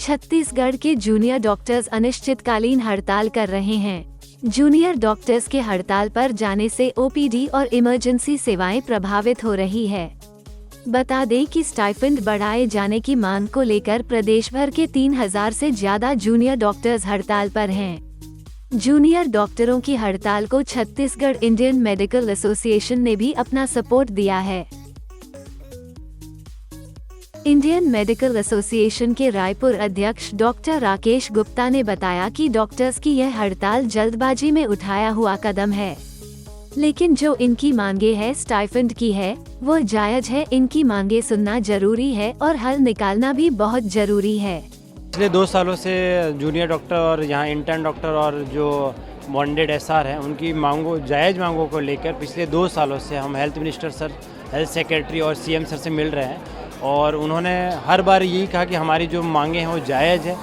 छत्तीसगढ़ के junior doctors अनिश्चितकालीन हड़ताल कर रहे हैं। जूनियर डॉक्टर्स के हड़ताल पर जाने से ओपीडी और इमरजेंसी सेवाएं प्रभावित हो रही है। बता दें कि स्टाइपेंड बढ़ाए जाने की मांग को लेकर प्रदेश भर के 3000 से ज्यादा जूनियर डॉक्टर्स हड़ताल पर हैं। जूनियर डॉक्टरों की हड़ताल को छत्तीसगढ़ इंडियन मेडिकल एसोसिएशन ने भी अपना सपोर्ट दिया है। इंडियन मेडिकल एसोसिएशन के रायपुर अध्यक्ष डॉक्टर राकेश गुप्ता ने बताया कि डॉक्टर्स की यह हड़ताल जल्दबाजी में उठाया हुआ कदम है, लेकिन जो इनकी मांगे है स्टाइपेंड की है वो जायज है। इनकी मांगे सुनना जरूरी है और हल निकालना भी बहुत जरूरी है। पिछले 2 सालों से जूनियर डॉक्टर और यहाँ इंटर्न डॉक्टर और जो बॉन्डेड एसआर हैं उनकी जायज़ मांगों को लेकर पिछले 2 सालों से हम health minister sir, health secretary और सीएम सर से मिल रहे हैं और उन्होंने हर बार यही कहा कि हमारी जो मांगे हैं वो जायज़ है,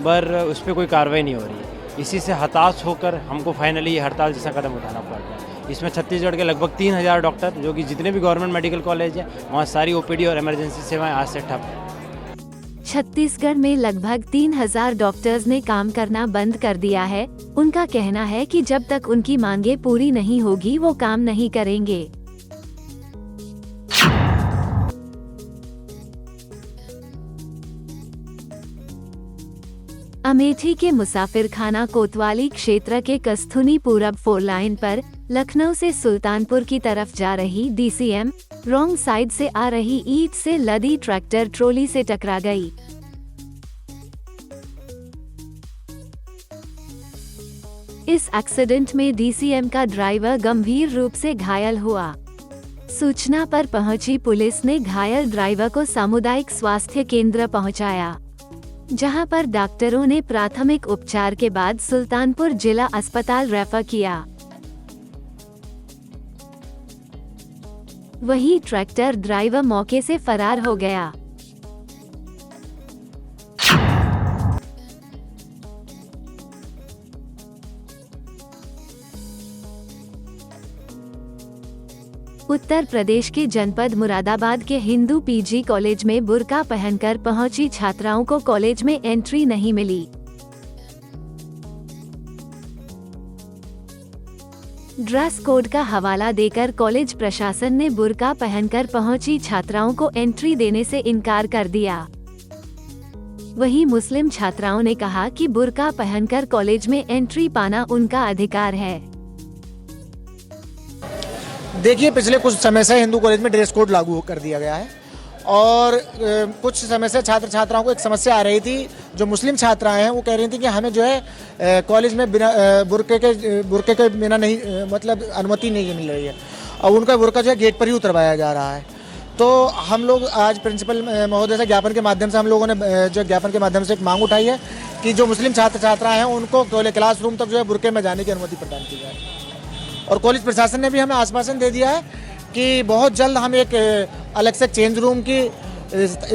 पर उस पर कोई कार्रवाई नहीं हो रही है। इसी से हताश होकर हमको फाइनली ये हड़ताल जैसा कदम उठाना पड़ रहा है। इसमें छत्तीसगढ़ के लगभग 3000 डॉक्टर, जो कि जितने भी गवर्नमेंट मेडिकल कॉलेज हैं वहाँ सारी ओपीडी और इमरजेंसी सेवाएं आज से ठप हैं। छत्तीसगढ़ में लगभग 3000 डॉक्टर्स ने काम करना बंद कर दिया है। उनका कहना है कि जब तक उनकी मांगे पूरी नहीं होगी वो काम नहीं करेंगे। अमेठी के मुसाफिरखाना कोतवाली क्षेत्र के कस्थुनी पूरब 4 लाइन पर लखनऊ से सुल्तानपुर की तरफ जा रही डीसीएम रॉन्ग साइड से आ रही ईंट से लदी ट्रैक्टर ट्रॉली से टकरा गई। इस एक्सीडेंट में डीसीएम का ड्राइवर गंभीर रूप से घायल हुआ। सूचना पर पहुंची पुलिस ने घायल ड्राइवर को सामुदायिक स्वास्थ्य केंद्र पहुंचाया, जहां पर डॉक्टरों ने प्राथमिक उपचार के बाद सुल्तानपुर जिला अस्पताल रेफर किया। वहीं ट्रैक्टर ड्राइवर मौके से फरार हो गया। उत्तर प्रदेश के जनपद मुरादाबाद के हिंदू पीजी कॉलेज में बुर्का पहनकर पहुंची छात्राओं को कॉलेज में एंट्री नहीं मिली। ड्रेस कोड का हवाला देकर कॉलेज प्रशासन ने बुर्का पहनकर पहुंची छात्राओं को एंट्री देने से इनकार कर दिया। वहीं मुस्लिम छात्राओं ने कहा कि बुर्का पहनकर कॉलेज में एंट्री पाना उनका अधिकार है। देखिए, पिछले कुछ समय से हिंदू कॉलेज में ड्रेस कोड लागू कर दिया गया है और कुछ समय से छात्र छात्राओं को एक समस्या आ रही थी। जो मुस्लिम छात्राएं हैं वो कह रही थी कि हमें जो है कॉलेज में बिना बुर्के के बिना नहीं, मतलब अनुमति नहीं मिल रही है और उनका बुर्का जो है गेट पर ही उतरवाया जा रहा है। तो हम लोग आज प्रिंसिपल महोदय से ज्ञापन के माध्यम से हम लोगों ने जो ज्ञापन के माध्यम से एक मांग उठाई है कि जो मुस्लिम छात्र छात्राएँ हैं उनको क्लासरूम तक जो है बुर्के में जाने की अनुमति प्रदान की जाए। और कॉलेज प्रशासन ने भी हमें आश्वासन दे दिया है कि बहुत जल्द हम एक अलग से चेंज रूम की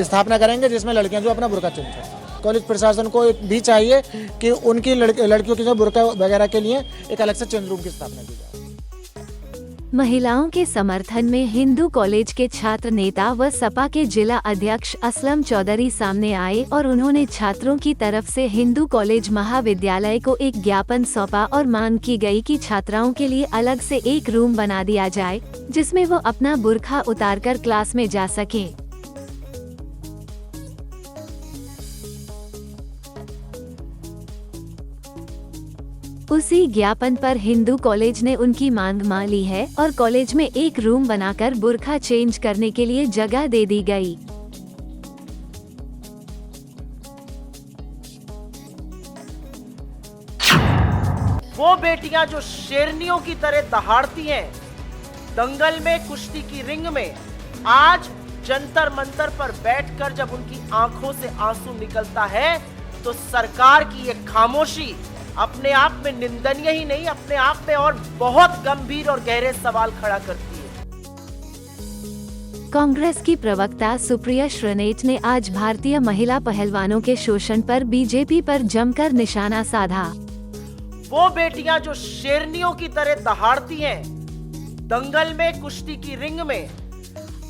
स्थापना करेंगे जिसमें लड़कियां जो अपना बुर्का चेंज करें। कॉलेज प्रशासन को भी चाहिए कि उनकी लड़कियों की जो बुर्का वगैरह के लिए एक अलग से चेंज रूम की स्थापना की जाए। महिलाओं के समर्थन में हिंदू कॉलेज के छात्र नेता व सपा के जिला अध्यक्ष असलम चौधरी सामने आए और उन्होंने छात्रों की तरफ से हिंदू कॉलेज महाविद्यालय को एक ज्ञापन सौंपा और मांग की गई कि छात्राओं के लिए अलग से एक रूम बना दिया जाए जिसमें वो अपना बुर्का उतारकर क्लास में जा सके। उसी ज्ञापन पर हिंदू कॉलेज ने उनकी मांग मान ली है और कॉलेज में एक रूम बनाकर बुर्का चेंज करने के लिए जगह दे दी गई। वो बेटियां जो शेरनियों की तरह दहाड़ती हैं, दंगल में, कुश्ती की रिंग में, आज जंतर मंतर पर बैठकर जब उनकी आंखों से आंसू निकलता है तो सरकार की ये खामोशी अपने आप में निंदनीय ही नहीं, अपने आप में और बहुत गंभीर और गहरे सवाल खड़ा करती है। कांग्रेस की प्रवक्ता सुप्रिया श्रीनेट ने आज भारतीय महिला पहलवानों के शोषण पर बीजेपी पर जमकर निशाना साधा। वो बेटियां जो शेरनियों की तरह दहाड़ती हैं, दंगल में, कुश्ती की रिंग में,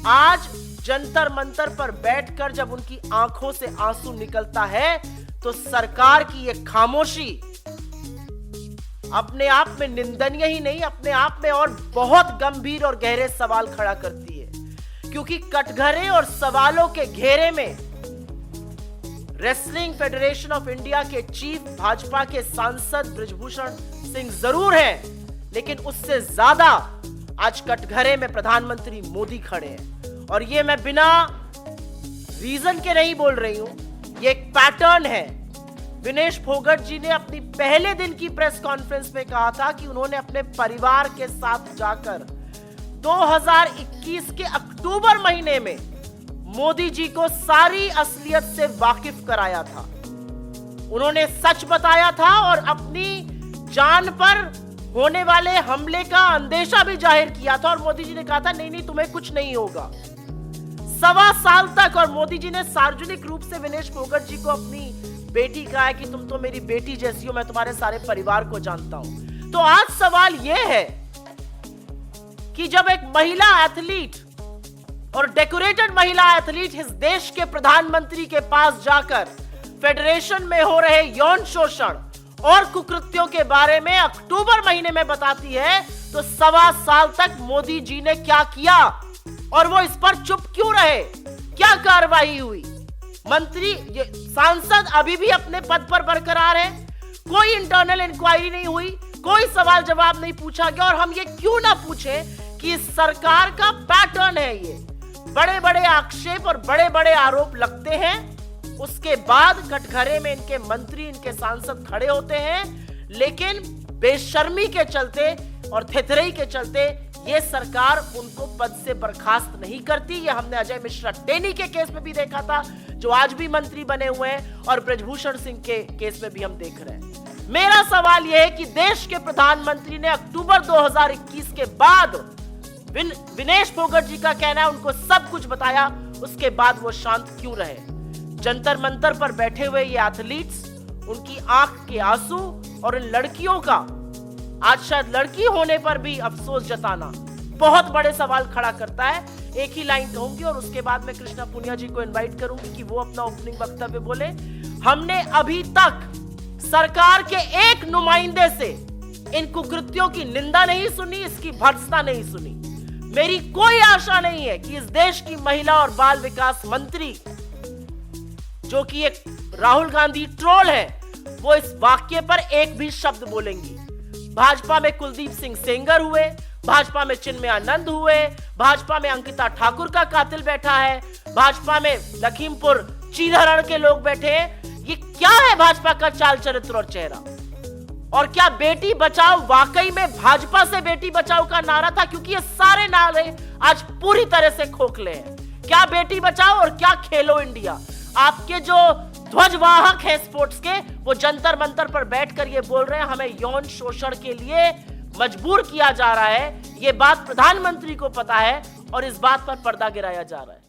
आज जंतर मंतर पर बैठकर जब उनकी आंखों से आंसू निकलता है तो सरकार की यह खामोशी अपने आप में निंदनीय ही नहीं, अपने आप में और बहुत गंभीर और गहरे सवाल खड़ा करती है। क्योंकि कटघरे और सवालों के घेरे में रेसलिंग फेडरेशन ऑफ इंडिया के चीफ भाजपा के सांसद बृजभूषण सिंह जरूर हैं, लेकिन उससे ज्यादा आज कटघरे में प्रधानमंत्री मोदी खड़े हैं। और ये मैं बिना रीजन के नहीं बोल रही हूं, ये एक पैटर्न है। विनेश फोगट जी ने अपनी पहले दिन की प्रेस कॉन्फ्रेंस में कहा था कि उन्होंने अपने परिवार के साथ जाकर 2021 के अक्टूबर महीने में मोदी जी को सारी असलियत से वाकिफ कराया था। उन्होंने सच बताया था और अपनी जान पर होने वाले हमले का अंदेशा भी जाहिर किया था। और मोदी जी ने कहा था नहीं तुम्हें कुछ नहीं होगा। 1.25 साल तक और मोदी जी ने सार्वजनिक रूप से विनेश फोगट जी को अपनी बेटी कहा है कि तुम तो मेरी बेटी जैसी हो, मैं तुम्हारे सारे परिवार को जानता हूं। तो आज सवाल यह है कि जब एक महिला एथलीट और डेकोरेटेड महिला एथलीट इस देश के प्रधानमंत्री के पास जाकर फेडरेशन में हो रहे यौन शोषण और कुकृत्यों के बारे में अक्टूबर महीने में बताती है, तो 1.25 साल तक मोदी जी ने क्या किया और वो इस पर चुप क्यों रहे? क्या कार्रवाई हुई? मंत्री सांसद अभी भी अपने पद पर बरकरार है, कोई इंटरनल इंक्वायरी नहीं हुई, कोई सवाल जवाब नहीं पूछा गया। और हम ये क्यों ना पूछें कि इस सरकार का पैटर्न है, ये बड़े बड़े आक्षेप और बड़े बड़े आरोप लगते हैं, उसके बाद कटघरे में इनके मंत्री, इनके सांसद खड़े होते हैं, लेकिन बेशर्मी के चलते और थेथरई के चलते ये सरकार उनको पद से बर्खास्त नहीं करती। ये हमने अजय मिश्रा टेनी के केस में भी देखा था, जो आज भी मंत्री बने हुए हैं, और बृजभूषण सिंह के केस में भी हम देख रहे हैं। मेरा सवाल यह है कि देश के प्रधानमंत्री ने अक्टूबर 2021 के बाद विनेश फोगट जी का कहना है उनको सब कुछ बताया, उसके बाद वो शांत क्यों रहे? जंतर मंतर पर बैठे हुए ये एथलीट्स, उनकी आंख के आंसू और इन लड़कियों का आज शायद लड़की होने पर भी अफसोस जताना बहुत बड़े सवाल खड़ा करता है। एक ही लाइन कहूंगी और उसके बाद मैं कृष्णा पुनिया जी को इनवाइट करूंगी कि वो अपना ओपनिंग वक्तव्य बोले। हमने अभी तक सरकार के एक नुमाइंदे से इन कुकृत्यों की निंदा नहीं सुनी, इसकी भर्त्सना नहीं सुनी। मेरी कोई आशा नहीं है कि इस देश की महिला और बाल विकास मंत्री, जो कि एक राहुल गांधी ट्रोल है, वो इस वाक्य पर एक भी शब्द बोलेंगी। भाजपा में कुलदीप सिंह सेंगर हुए, भाजपा में चिन्मय आनंद हुए, भाजपा में अंकिता ठाकुर का कातिल बैठा है, भाजपा में लखीमपुर चीधरण के लोग बैठे हैं। ये क्या है भाजपा का चाल चरित्र और चेहरा? और क्या बेटी बचाओ वाकई में भाजपा से बेटी बचाओ का नारा था? क्योंकि ये सारे नारे आज पूरी तरह से खोखले हैं। क्या बेटी बचाओ और क्या खेलो इंडिया? आपके जो ध्वजवाहक है स्पोर्ट्स के, वो जंतर मंतर पर बैठकर ये बोल रहे हैं हमें यौन शोषण के लिए मजबूर किया जा रहा है। ये बात प्रधानमंत्री को पता है और इस बात पर पर्दा गिराया जा रहा है।